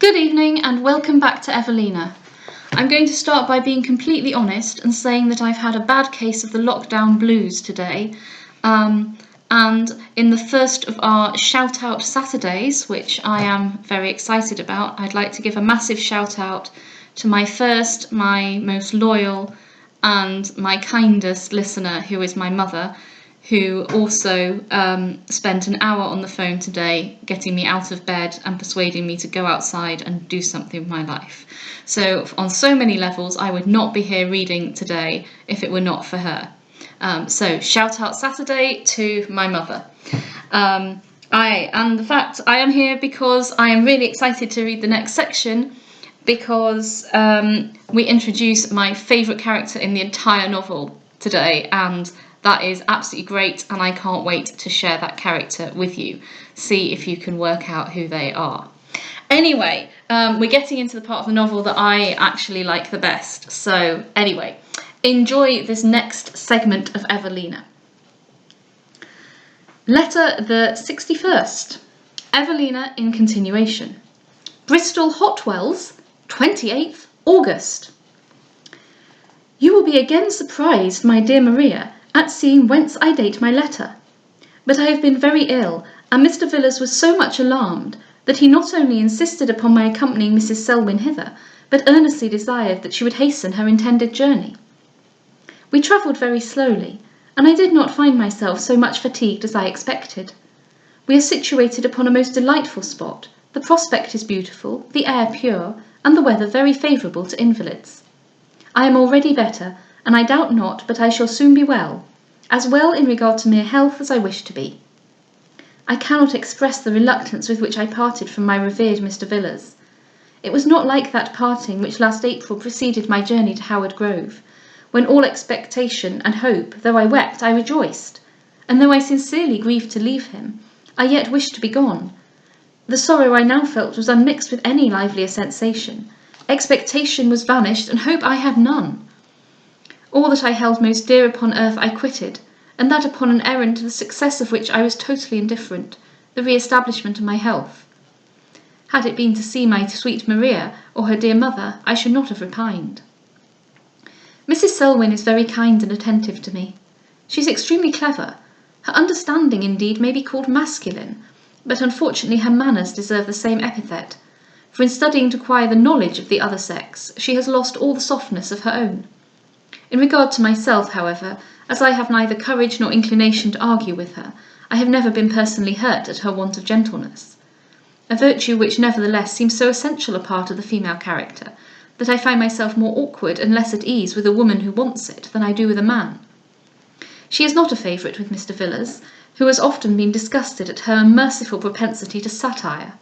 Good evening and welcome back to Evelina. I'm going to start by being completely honest and saying that I've had a bad case of the lockdown blues today. And in the first of our shout out Saturdays, which I am very excited about, I'd like to give a massive shout out to my first, my most loyal and my kindest listener, who is my mother, who also spent an hour on the phone today getting me out of bed and persuading me to go outside and do something with my life. So on so many levels, I would not be here reading today if it were not for her. So shout out Saturday to my mother. I am here because I am really excited to read the next section, because we introduce my favourite character in the entire novel today, and that is absolutely great, and I can't wait to share that character with you. See if you can work out who they are. Anyway, we're getting into the part of the novel that I actually like the best. So anyway, enjoy this next segment of Evelina. Letter the 61st. Evelina in continuation. Bristol Hotwells, 28th August. You will be again surprised, my dear Maria, at seeing whence I date my letter. But I have been very ill, and Mr. Villiers was so much alarmed that he not only insisted upon my accompanying Mrs. Selwyn hither, but earnestly desired that she would hasten her intended journey. We travelled very slowly, and I did not find myself so much fatigued as I expected. We are situated upon a most delightful spot. The prospect is beautiful, the air pure, and the weather very favourable to invalids. I am already better, and I doubt not but I shall soon be well in regard to mere health as I wish to be. I cannot express the reluctance with which I parted from my revered Mr. Villiers. It was not like that parting which last April preceded my journey to Howard Grove, when all expectation and hope, though I wept, I rejoiced, and though I sincerely grieved to leave him, I yet wished to be gone. The sorrow I now felt was unmixed with any livelier sensation. Expectation was vanished, and hope I had none. All that I held most dear upon earth I quitted, and that upon an errand to the success of which I was totally indifferent, the re-establishment of my health. Had it been to see my sweet Maria or her dear mother, I should not have repined. Mrs. Selwyn is very kind and attentive to me. She is extremely clever. Her understanding, indeed, may be called masculine, but unfortunately her manners deserve the same epithet, for in studying to acquire the knowledge of the other sex, she has lost all the softness of her own. In regard to myself, however, as I have neither courage nor inclination to argue with her, I have never been personally hurt at her want of gentleness, a virtue which nevertheless seems so essential a part of the female character, that I find myself more awkward and less at ease with a woman who wants it than I do with a man. She is not a favourite with Mr. Villiers, who has often been disgusted at her unmerciful propensity to satire,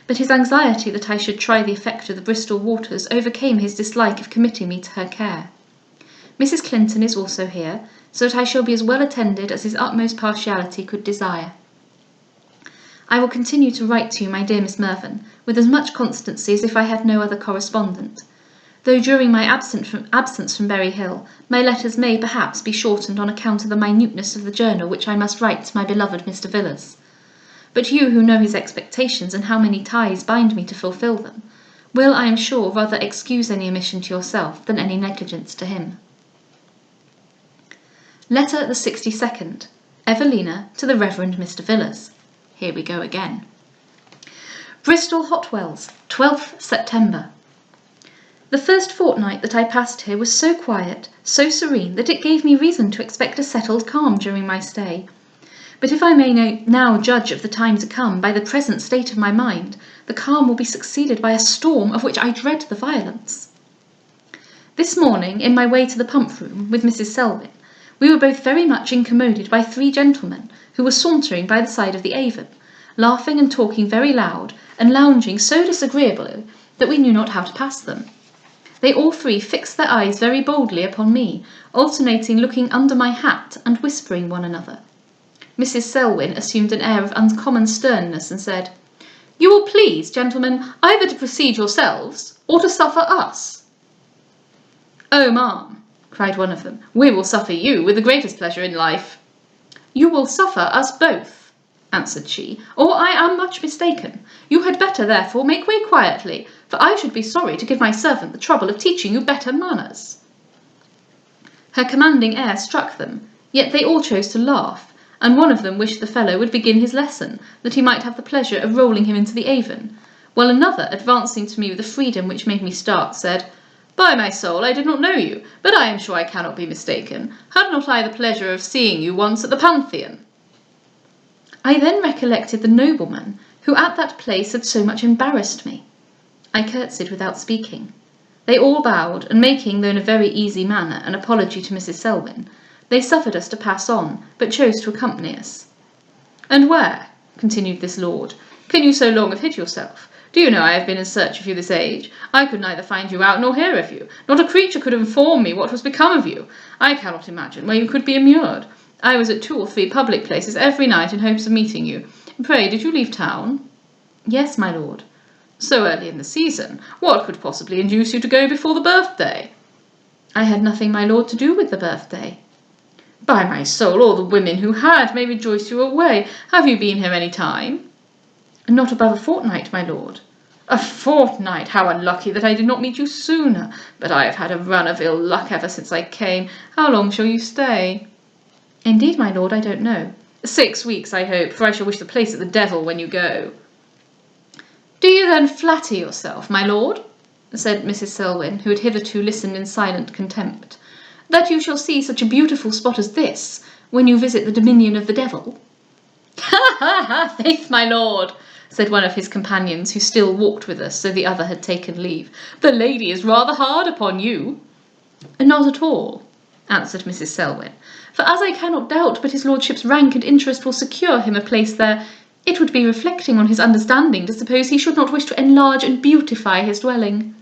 but his anxiety that I should try the effect of the Bristol waters overcame his dislike of committing me to her care. Mrs. Clinton is also here, so that I shall be as well attended as his utmost partiality could desire. I will continue to write to you, my dear Miss Mervyn, with as much constancy as if I had no other correspondent, though during my absence from Berry Hill, my letters may perhaps be shortened on account of the minuteness of the journal which I must write to my beloved Mr. Villiers. But you, who know his expectations and how many ties bind me to fulfil them, will, I am sure, rather excuse any omission to yourself than any negligence to him. Letter the 62nd. Evelina to the Reverend Mr. Villiers. Here we go again. Bristol Hotwells, 12th September. The first fortnight that I passed here was so quiet, so serene, that it gave me reason to expect a settled calm during my stay. But if I may now judge of the time to come by the present state of my mind, the calm will be succeeded by a storm of which I dread the violence. This morning, in my way to the pump room with Mrs. Selwyn, we were both very much incommoded by 3 gentlemen who were sauntering by the side of the Avon, laughing and talking very loud, and lounging so disagreeably that we knew not how to pass them. They all 3 fixed their eyes very boldly upon me, alternating looking under my hat and whispering one another. Mrs. Selwyn assumed an air of uncommon sternness and said, "You will please, gentlemen, either to proceed yourselves, or to suffer us." "Oh, ma'am," cried one of them, "we will suffer you with the greatest pleasure in life." "You will suffer us both," answered she, or I am much mistaken. You had better, therefore, make way quietly, for I should be sorry to give my servant the trouble of teaching you better manners. Her commanding air struck them, yet they all chose to laugh, and one of them wished the fellow would begin his lesson, that he might have the pleasure of rolling him into the Avon, while another, advancing to me with a freedom which made me start, said, "By my soul, I did not know you, but I am sure I cannot be mistaken. Had not I the pleasure of seeing you once at the Pantheon?" I then recollected the nobleman who at that place had so much embarrassed me. I curtsied without speaking. They all bowed, and making, though in a very easy manner, an apology to Mrs. Selwyn, they suffered us to pass on, but chose to accompany us. "And where," continued this lord, "can you so long have hid yourself? Do you know I have been in search of you this age? I could neither find you out nor hear of you. Not a creature could inform me what was become of you. I cannot imagine where you could be immured. I was at 2 or 3 public places every night in hopes of meeting you. Pray, did you leave town?" "Yes, my lord." "So early in the season? What could possibly induce you to go before the birthday?" "I had nothing, my lord, to do with the birthday." "By my soul, all the women who had may rejoice you away. Have you been here any time?" "Not above a fortnight, my lord." "A fortnight! How unlucky that I did not meet you sooner. But I have had a run of ill luck ever since I came. How long shall you stay?" "Indeed, my lord, I don't know." 6 weeks, I hope, for I shall wish the place at the devil when you go." "Do you then flatter yourself, my lord," said Mrs. Selwyn, who had hitherto listened in silent contempt, "that you shall see such a beautiful spot as this when you visit the dominion of the devil?" "Ha, ha, ha! Faith, my lord," said one of his companions, who still walked with us, so the other had taken leave, "the lady is rather hard upon you." "Not at all," answered Mrs. Selwyn, "for as I cannot doubt but his lordship's rank and interest will secure him a place there, it would be reflecting on his understanding to suppose he should not wish to enlarge and beautify his dwelling."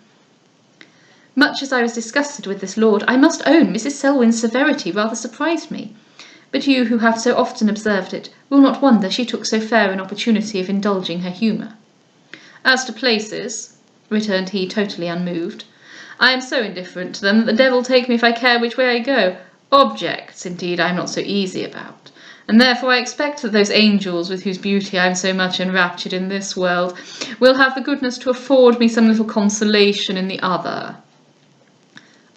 Much as I was disgusted with this lord, I must own Mrs. Selwyn's severity rather surprised me, but you who have so often observed it will not wonder she took so fair an opportunity of indulging her humour. "As to places," returned he, totally unmoved, "I am so indifferent to them that the devil take me if I care which way I go. Objects, indeed, I am not so easy about, and therefore I expect that those angels with whose beauty I am so much enraptured in this world will have the goodness to afford me some little consolation in the other."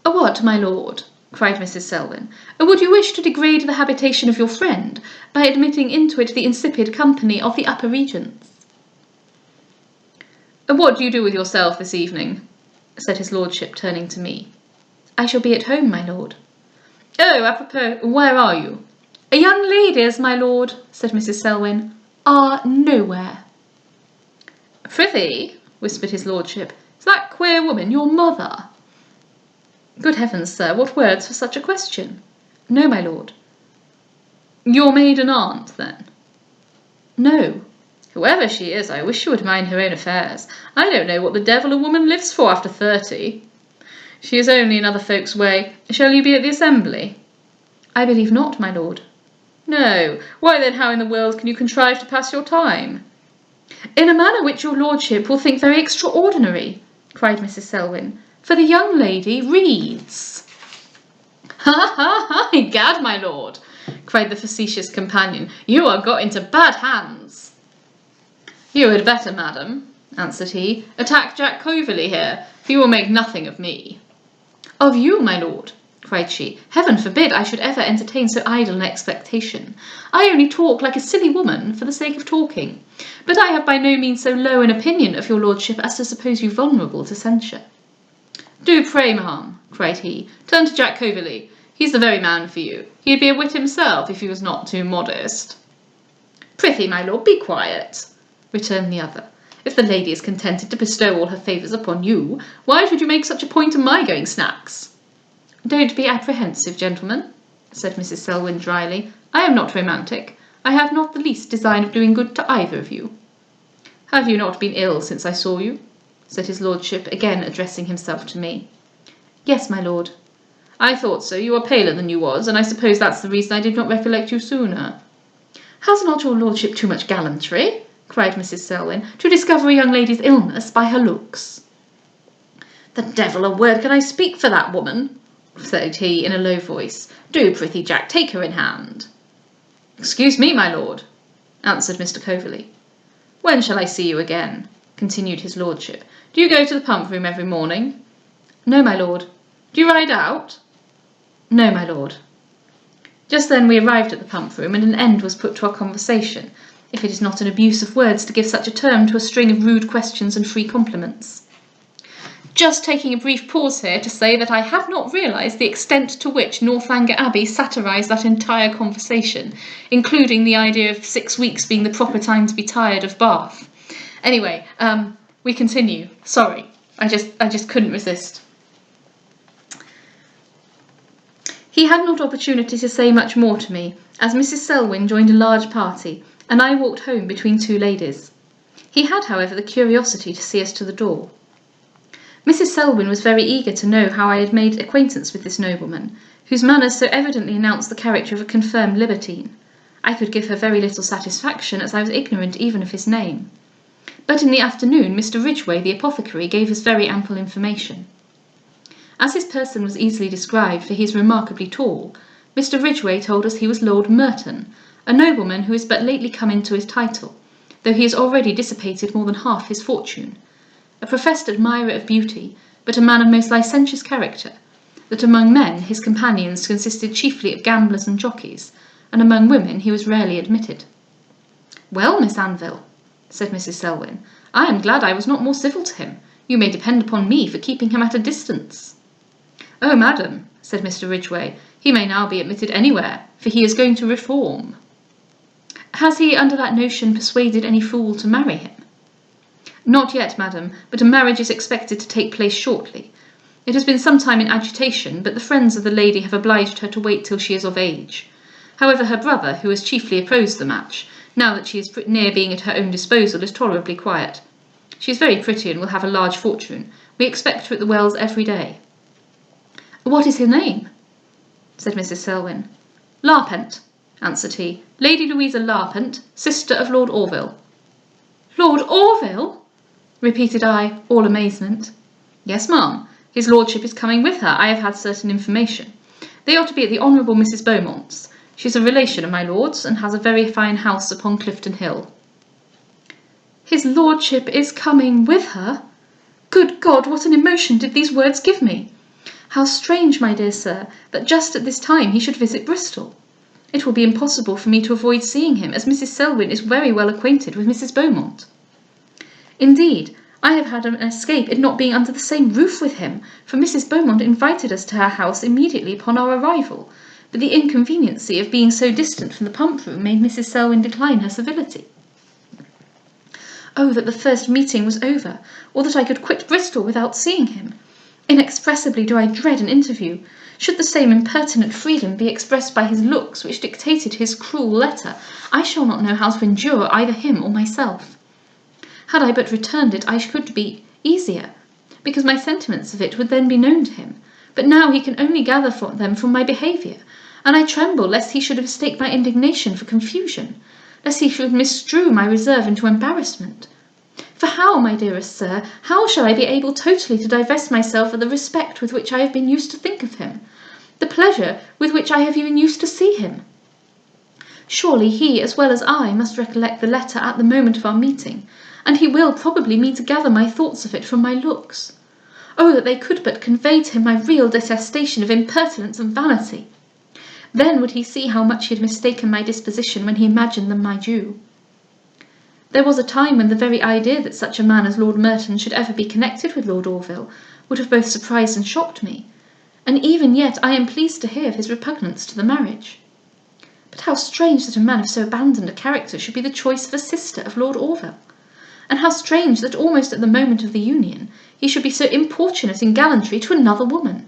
"What, my lord?" cried Mrs. Selwyn. "Would you wish to degrade the habitation of your friend by admitting into it the insipid company of the upper regions?" "What do you do with yourself this evening?" said his lordship, turning to me. "I shall be at home, my lord." "Oh, apropos, where are you?" "Young ladies, my lord," said Mrs. Selwyn, "are nowhere." "Prithee," whispered his lordship, "is that queer woman your mother?" "Good heavens, sir, what words for such a question?" "No, my lord." "Your maiden aunt, then?" "No." "Whoever she is, I wish she would mind her own affairs. I don't know what the devil a woman lives for after 30. She is only in other folks' way. Shall you be at the assembly?" "I believe not, my lord." "No. Why then how in the world can you contrive to pass your time?" "In a manner which your lordship will think very extraordinary," cried Mrs. Selwyn, "for the young lady reads." "Ha, ha, ha! Egad, my lord," cried the facetious companion, "you are got into bad hands." "You had better, madam," answered he, "attack Jack Coverley here, for you will make nothing of me." "Of you, my lord?" cried she. "Heaven forbid I should ever entertain so idle an expectation. I only talk like a silly woman for the sake of talking, but I have by no means so low an opinion of your lordship as to suppose you vulnerable to censure." "Do pray, ma'am," cried he, "turn to Jack Coverley. He's the very man for you. He'd be a wit himself if he was not too modest." "Prithee, my lord, be quiet," returned the other. "If the lady is contented to bestow all her favours upon you, why should you make such a point of my going snacks?" "Don't be apprehensive, gentlemen," said Mrs. Selwyn dryly. "I am not romantic. I have not the least design of doing good to either of you." "Have you not been ill since I saw you?" said his lordship, again addressing himself to me. "Yes, my lord." "I thought so. You are paler than you was, and I suppose that's the reason I did not recollect you sooner." "Has not your lordship too much gallantry," cried Mrs. Selwyn, "to discover a young lady's illness by her looks?" "The devil a word can I speak for that woman," said he in a low voice. "Do, prithee, Jack, take her in hand." "Excuse me, my lord," answered Mr. Coverley. When shall I see you again? Continued his lordship. Do you go to the pump room every morning? No, my lord. Do you ride out? No, my lord. Just then we arrived at the pump room, and an end was put to our conversation, if it is not an abuse of words to give such a term to a string of rude questions and free compliments. Just taking a brief pause here to say that I had not realised the extent to which Northanger Abbey satirised that entire conversation, including the idea of 6 weeks being the proper time to be tired of Bath. Anyway, we continue. Sorry, I just couldn't resist. He had not opportunity to say much more to me, as Mrs. Selwyn joined a large party, and I walked home between two ladies. He had, however, the curiosity to see us to the door. Mrs. Selwyn was very eager to know how I had made acquaintance with this nobleman, whose manners so evidently announced the character of a confirmed libertine. I could give her very little satisfaction, as I was ignorant even of his name. But in the afternoon Mr. Ridgway, the apothecary, gave us very ample information. As his person was easily described, for he is remarkably tall, Mr. Ridgway told us he was Lord Merton, a nobleman who is but lately come into his title, though he has already dissipated more than half his fortune, a professed admirer of beauty, but a man of most licentious character, that among men his companions consisted chiefly of gamblers and jockeys, and among women he was rarely admitted. Well, Miss Anville, said Mrs. Selwyn, I am glad I was not more civil to him. You may depend upon me for keeping him at a distance. Oh, madam, said Mr. Ridgway, he may now be admitted anywhere, for he is going to reform. Has he under that notion persuaded any fool to marry him? Not yet, madam, but a marriage is expected to take place shortly. It has been some time in agitation, but the friends of the lady have obliged her to wait till she is of age. However, her brother, who has chiefly opposed the match, now that she is near being at her own disposal, is tolerably quiet. She is very pretty and will have a large fortune. We expect her at the Wells every day. What is her name? Said Mrs. Selwyn. Larpent, answered he. Lady Louisa Larpent, sister of Lord Orville. Lord Orville? Repeated I, all amazement. Yes, ma'am. His lordship is coming with her. I have had certain information. They ought to be at the Honourable Mrs. Beaumont's. She is a relation of my lord's, and has a very fine house upon Clifton Hill. His lordship is coming with her? Good God, what an emotion did these words give me! How strange, my dear sir, that just at this time he should visit Bristol. It will be impossible for me to avoid seeing him, as Mrs. Selwyn is very well acquainted with Mrs. Beaumont. Indeed, I have had an escape in not being under the same roof with him, for Mrs. Beaumont invited us to her house immediately upon our arrival, but the inconveniency of being so distant from the pump room made Mrs. Selwyn decline her civility. Oh, that the first meeting was over, or that I could quit Bristol without seeing him! Inexpressibly do I dread an interview. Should the same impertinent freedom be expressed by his looks which dictated his cruel letter, I shall not know how to endure either him or myself. Had I but returned it, I could be easier, because my sentiments of it would then be known to him. But now he can only gather them from my behaviour, and I tremble lest he should mistake my indignation for confusion, lest he should misstrew my reserve into embarrassment. For how, my dearest sir, how shall I be able totally to divest myself of the respect with which I have been used to think of him, the pleasure with which I have even used to see him? Surely he, as well as I, must recollect the letter at the moment of our meeting, and he will probably mean to gather my thoughts of it from my looks. Oh, that they could but convey to him my real detestation of impertinence and vanity! Then would he see how much he had mistaken my disposition when he imagined them my due. There was a time when the very idea that such a man as Lord Merton should ever be connected with Lord Orville would have both surprised and shocked me, and even yet I am pleased to hear of his repugnance to the marriage. But how strange that a man of so abandoned a character should be the choice of a sister of Lord Orville, and how strange that almost at the moment of the union he should be so importunate in gallantry to another woman.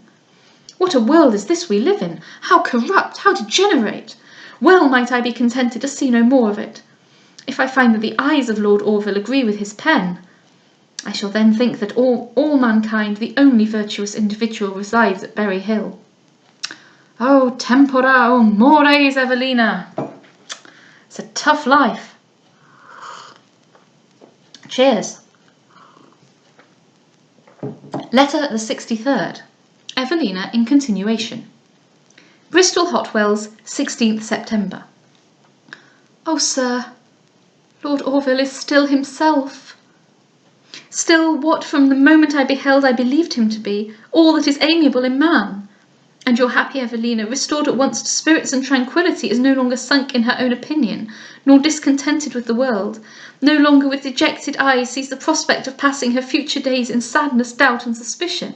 What a world is this we live in! How corrupt! How degenerate! Well might I be contented to see no more of it. If I find that the eyes of Lord Orville agree with his pen, I shall then think that all mankind, the only virtuous individual, resides at Berry Hill. Oh, tempora, oh mores, Evelina! It's a tough life. Cheers. Letter the 63rd. Evelina in continuation. Bristol Hotwells, 16th September. Oh, sir, Lord Orville is still himself. Still what from the moment I beheld I believed him to be, all that is amiable in man. And your happy Evelina, restored at once to spirits and tranquillity, is no longer sunk in her own opinion, nor discontented with the world, no longer with dejected eyes sees the prospect of passing her future days in sadness, doubt, and suspicion.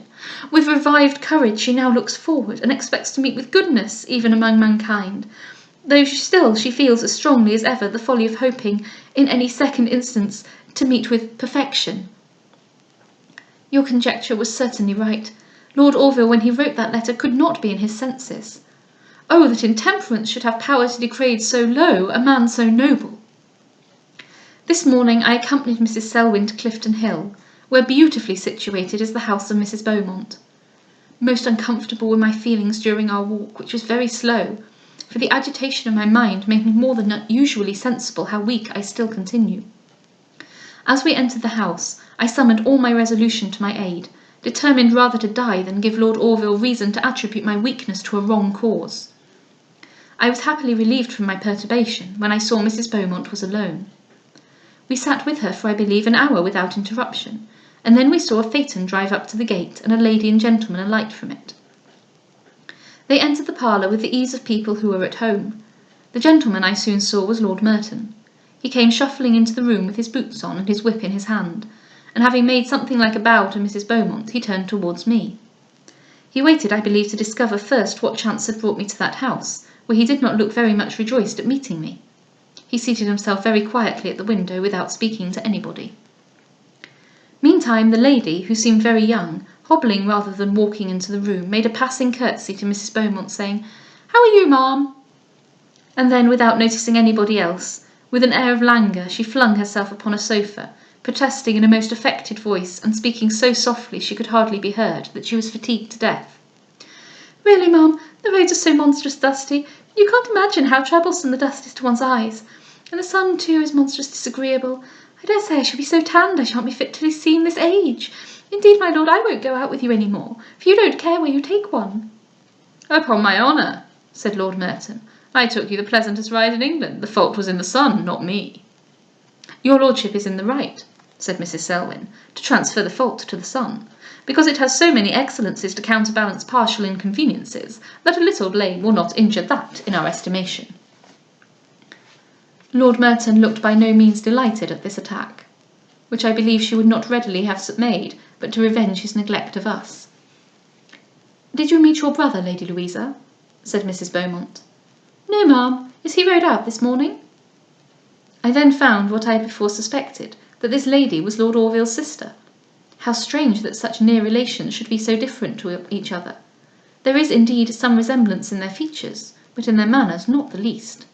With revived courage she now looks forward, and expects to meet with goodness even among mankind, though still she feels as strongly as ever the folly of hoping, in any second instance, to meet with perfection. Your conjecture was certainly right. Lord Orville, when he wrote that letter, could not be in his senses. Oh, that intemperance should have power to degrade so low a man so noble! This morning I accompanied Mrs. Selwyn to Clifton Hill, where beautifully situated is the house of Mrs. Beaumont. Most uncomfortable were my feelings during our walk, which was very slow, for the agitation of my mind made me more than usually sensible how weak I still continue. As we entered the house, I summoned all my resolution to my aid, determined rather to die than give Lord Orville reason to attribute my weakness to a wrong cause. I was happily relieved from my perturbation when I saw Mrs. Beaumont was alone. We sat with her for, I believe, an hour without interruption, and then we saw a phaeton drive up to the gate and a lady and gentleman alight from it. They entered the parlour with the ease of people who were at home. The gentleman I soon saw was Lord Merton. He came shuffling into the room with his boots on and his whip in his hand, and having made something like a bow to Mrs. Beaumont, he turned towards me. He waited, I believe, to discover first what chance had brought me to that house, where he did not look very much rejoiced at meeting me. He seated himself very quietly at the window without speaking to anybody. Meantime the lady, who seemed very young, hobbling rather than walking into the room, made a passing curtsy to Mrs. Beaumont, saying, "How are you, ma'am?" And then, without noticing anybody else, with an air of languor, she flung herself upon a sofa, protesting in a most affected voice, and speaking so softly she could hardly be heard, that she was fatigued to death. "Really, ma'am, the roads are so monstrous dusty. You can't imagine how troublesome the dust is to one's eyes. And the sun, too, is monstrous disagreeable. I dare say I shall be so tanned I shan't be fit to be seen this age. Indeed, my lord, I won't go out with you any more, for you don't care where you take one." "Upon my honour," said Lord Merton, "I took you the pleasantest ride in England. The fault was in the sun, not me." "Your lordship is in the right," said Mrs. Selwyn, "to transfer the fault to the sun, because it has so many excellencies to counterbalance partial inconveniences, that a little blame will not injure that in our estimation." Lord Merton looked by no means delighted at this attack, which I believe she would not readily have made, but to revenge his neglect of us. "Did you meet your brother, Lady Louisa?" said Mrs. Beaumont. "No, ma'am. Is he rode out this morning?" I then found what I had before suspected, that this lady was Lord Orville's sister. How strange that such near relations should be so different to each other. There is, indeed, some resemblance in their features, but in their manners not the least.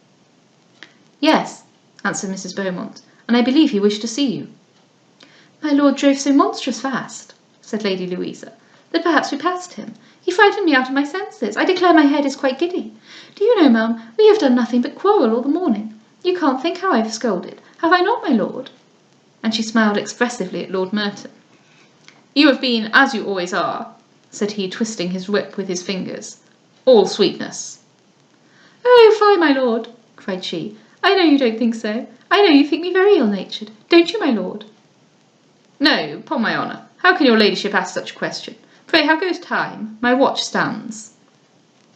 "Yes," answered Mrs. Beaumont, "and I believe he wished to see you." "My lord drove so monstrous fast," said Lady Louisa, "that perhaps we passed him. He frightened me out of my senses. I declare my head is quite giddy. Do you know, ma'am, we have done nothing but quarrel all the morning. You can't think how I've scolded. Have I not, my lord?" And she smiled expressively at Lord Merton. "You have been, as you always are," said he, twisting his whip with his fingers, "all sweetness." "Oh, fie, my lord," cried she. "I know you don't think so. I know you think me very ill-natured. Don't you, my lord?" "No, upon my honour. How can your ladyship ask such a question? Pray, how goes time? My watch stands."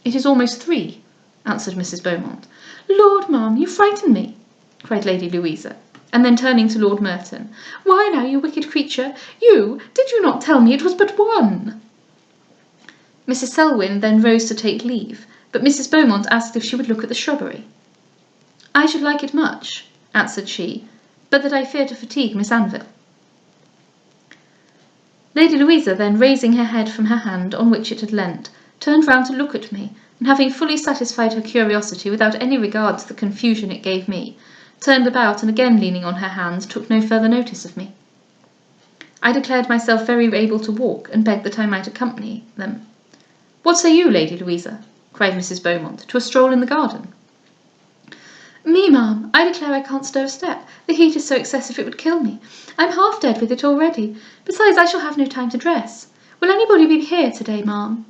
"It is almost 3, answered Mrs. Beaumont. "Lord, ma'am, you frighten me," cried Lady Louisa, and then turning to Lord Merton, "Why now, you wicked creature, did you not tell me it was but 1? Mrs. Selwyn then rose to take leave, but Mrs. Beaumont asked if she would look at the shrubbery. "I should like it much," answered she, "but that I fear to fatigue Miss Anville." Lady Louisa then, raising her head from her hand on which it had leant, turned round to look at me, and having fully satisfied her curiosity without any regard to the confusion it gave me, turned about and again leaning on her hand, took no further notice of me. I declared myself very able to walk, and begged that I might accompany them. "What say you, Lady Louisa?" cried Mrs. Beaumont, "to a stroll in the garden?" "Me, ma'am, I declare I can't stir a step. The heat is so excessive it would kill me. I'm half dead with it already. Besides, I shall have no time to dress. Will anybody be here to-day, ma'am?"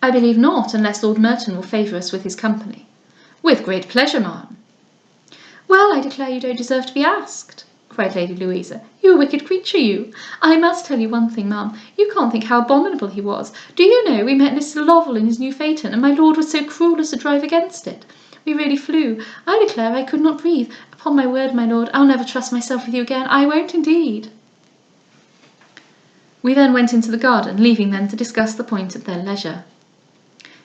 "I believe not, unless Lord Merton will favour us with his company." "With great pleasure, ma'am." Well, I declare you don't deserve to be asked, cried Lady Louisa. You a wicked creature, you. I must tell you one thing, ma'am. You can't think how abominable he was. Do you know, we met Mr. Lovell in his new phaeton, and my lord was so cruel as to drive against it. We really flew. I declare I could not breathe. Upon my word, my lord, I'll never trust myself with you again. I won't indeed. We then went into the garden, leaving them to discuss the point at their leisure.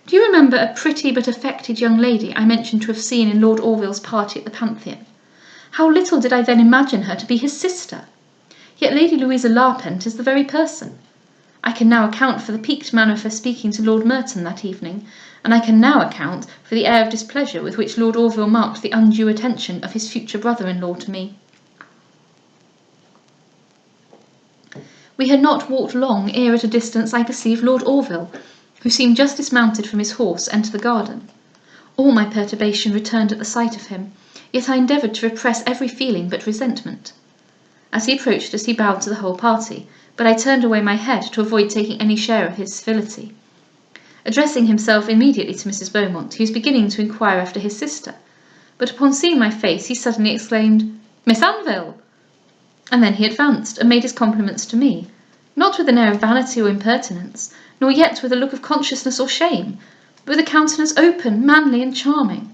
Do you remember a pretty but affected young lady I mentioned to have seen in Lord Orville's party at the Pantheon? How little did I then imagine her to be his sister! Yet Lady Louisa Larpent is the very person. I can now account for the piqued manner of her speaking to Lord Merton that evening, and I can now account for the air of displeasure with which Lord Orville marked the undue attention of his future brother-in-law to me. We had not walked long ere at a distance I perceived Lord Orville, who seemed just dismounted from his horse, enter the garden. All my perturbation returned at the sight of him, yet I endeavoured to repress every feeling but resentment. As he approached us, he bowed to the whole party, but I turned away my head to avoid taking any share of his civility. Addressing himself immediately to Mrs. Beaumont, he was beginning to inquire after his sister, but upon seeing my face, he suddenly exclaimed, "Miss Anville!" And then he advanced, and made his compliments to me, not with an air of vanity or impertinence, nor yet with a look of consciousness or shame, but with a countenance open, manly, and charming,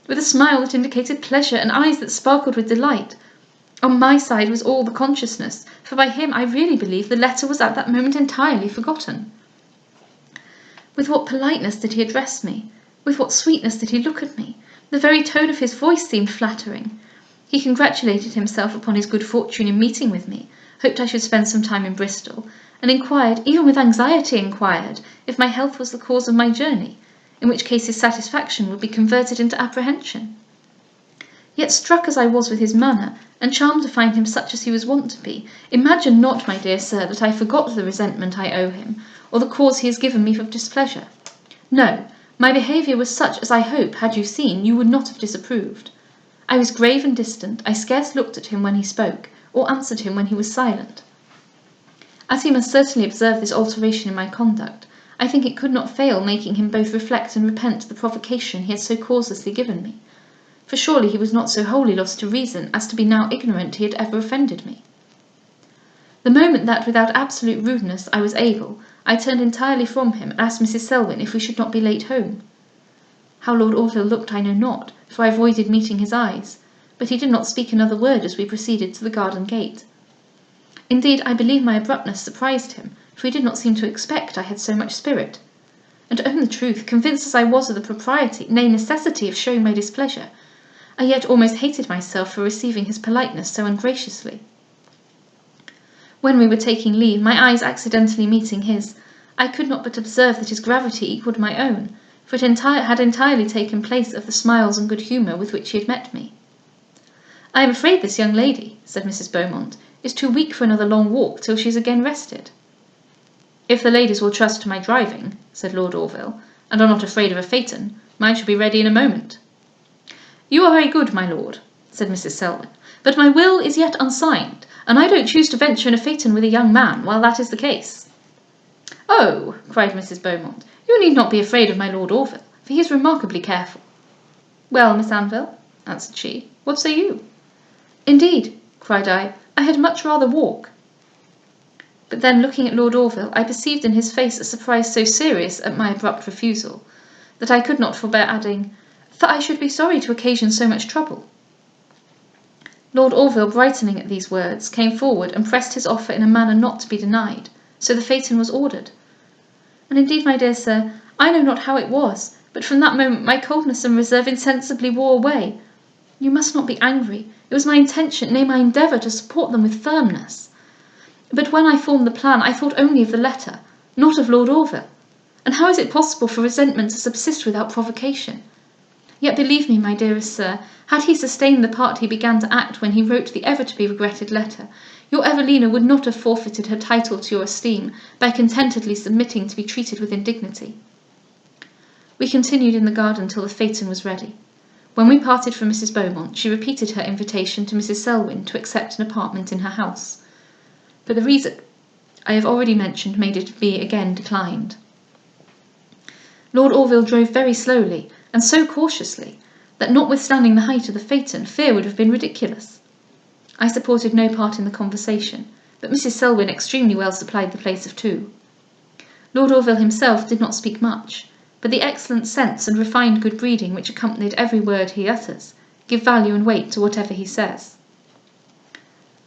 with a smile that indicated pleasure, and eyes that sparkled with delight. On my side was all the consciousness, for by him I really believe the letter was at that moment entirely forgotten. With what politeness did he address me! With what sweetness did he look at me! The very tone of his voice seemed flattering. He congratulated himself upon his good fortune in meeting with me, hoped I should spend some time in Bristol, and inquired, even with anxiety inquired, if my health was the cause of my journey, in which case his satisfaction would be converted into apprehension. Yet, struck as I was with his manner, and charmed to find him such as he was wont to be, imagine not, my dear sir, that I forgot the resentment I owe him, or the cause he has given me of displeasure. No, my behaviour was such as I hope, had you seen, you would not have disapproved. I was grave and distant. I scarce looked at him when he spoke, or answered him when he was silent. As he must certainly observe this alteration in my conduct, I think it could not fail making him both reflect and repent the provocation he had so causelessly given me, for surely he was not so wholly lost to reason as to be now ignorant he had ever offended me. The moment that, without absolute rudeness, I was able, I turned entirely from him, and asked Mrs. Selwyn if we should not be late home. How Lord Orville looked I know not, for I avoided meeting his eyes, but he did not speak another word as we proceeded to the garden gate. Indeed, I believe my abruptness surprised him, for he did not seem to expect I had so much spirit. And to own the truth, convinced as I was of the propriety, nay necessity, of showing my displeasure, I yet almost hated myself for receiving his politeness so ungraciously. When we were taking leave, my eyes accidentally meeting his, I could not but observe that his gravity equalled my own, for it had entirely taken place of the smiles and good humour with which he had met me. "I am afraid this young lady," said Mrs. Beaumont, "is too weak for another long walk till she is again rested." "If the ladies will trust to my driving," said Lord Orville, "and are not afraid of a phaeton, mine shall be ready in a moment." "You are very good, my lord," said Mrs. Selwyn, "but my will is yet unsigned, and I don't choose to venture in a phaeton with a young man while that is the case." "Oh," cried Mrs. Beaumont, "you need not be afraid of my Lord Orville, for he is remarkably careful." "Well, Miss Anville," answered she, "what say you?" "Indeed," cried I had much rather walk." But then, looking at Lord Orville, I perceived in his face a surprise so serious at my abrupt refusal, that I could not forbear adding, "for I should be sorry to occasion so much trouble." Lord Orville, brightening at these words, came forward and pressed his offer in a manner not to be denied, so the phaeton was ordered. And indeed, my dear sir, I know not how it was, but from that moment my coldness and reserve insensibly wore away. You must not be angry. It was my intention, nay, my endeavour, to support them with firmness. But when I formed the plan, I thought only of the letter, not of Lord Orville. And how is it possible for resentment to subsist without provocation? Yet believe me, my dearest sir, had he sustained the part he began to act when he wrote the ever-to-be-regretted letter, your Evelina would not have forfeited her title to your esteem by contentedly submitting to be treated with indignity. We continued in the garden till the phaeton was ready. When we parted from Mrs. Beaumont, she repeated her invitation to Mrs. Selwyn to accept an apartment in her house. For the reason I have already mentioned made it be again declined. Lord Orville drove very slowly, and so cautiously, that notwithstanding the height of the phaeton, fear would have been ridiculous. I supported no part in the conversation, but Mrs. Selwyn extremely well supplied the place of two. Lord Orville himself did not speak much, but the excellent sense and refined good breeding which accompanied every word he utters give value and weight to whatever he says.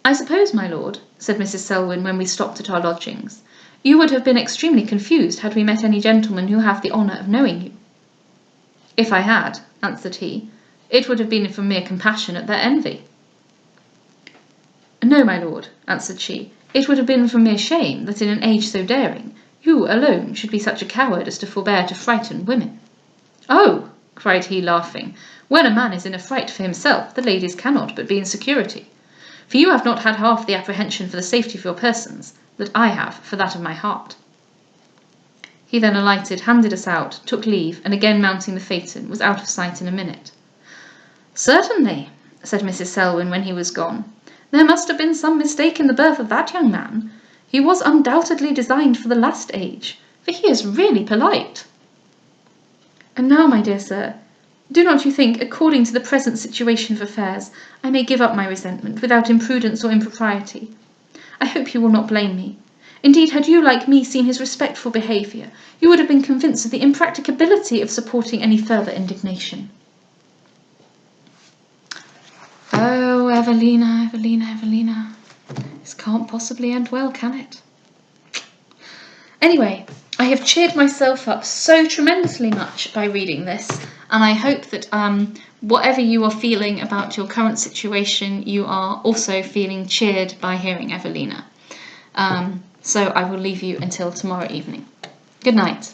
"I suppose, my lord," said Mrs. Selwyn when we stopped at our lodgings, "you would have been extremely confused had we met any gentlemen who have the honour of knowing you." "If I had," answered he, "it would have been from mere compassion at their envy." "No, my lord," answered she, "it would have been from mere shame that in an age so daring, you alone should be such a coward as to forbear to frighten women." "Oh!" cried he, laughing, "when a man is in a fright for himself, the ladies cannot but be in security, for you have not had half the apprehension for the safety of your persons that I have for that of my heart." He then alighted, handed us out, took leave, and again mounting the phaeton, was out of sight in a minute. "Certainly," said Mrs. Selwyn when he was gone, "there must have been some mistake in the birth of that young man. He was undoubtedly designed for the last age, for he is really polite. And now, my dear sir, do not you think, according to the present situation of affairs, I may give up my resentment without imprudence or impropriety? I hope you will not blame me. Indeed, had you, like me, seen his respectful behaviour, you would have been convinced of the impracticability of supporting any further indignation." Oh, Evelina, Evelina, Evelina. This can't possibly end well, can it? Anyway, I have cheered myself up so tremendously much by reading this, and I hope that whatever you are feeling about your current situation, you are also feeling cheered by hearing Evelina. So I will leave you until tomorrow evening. Good night.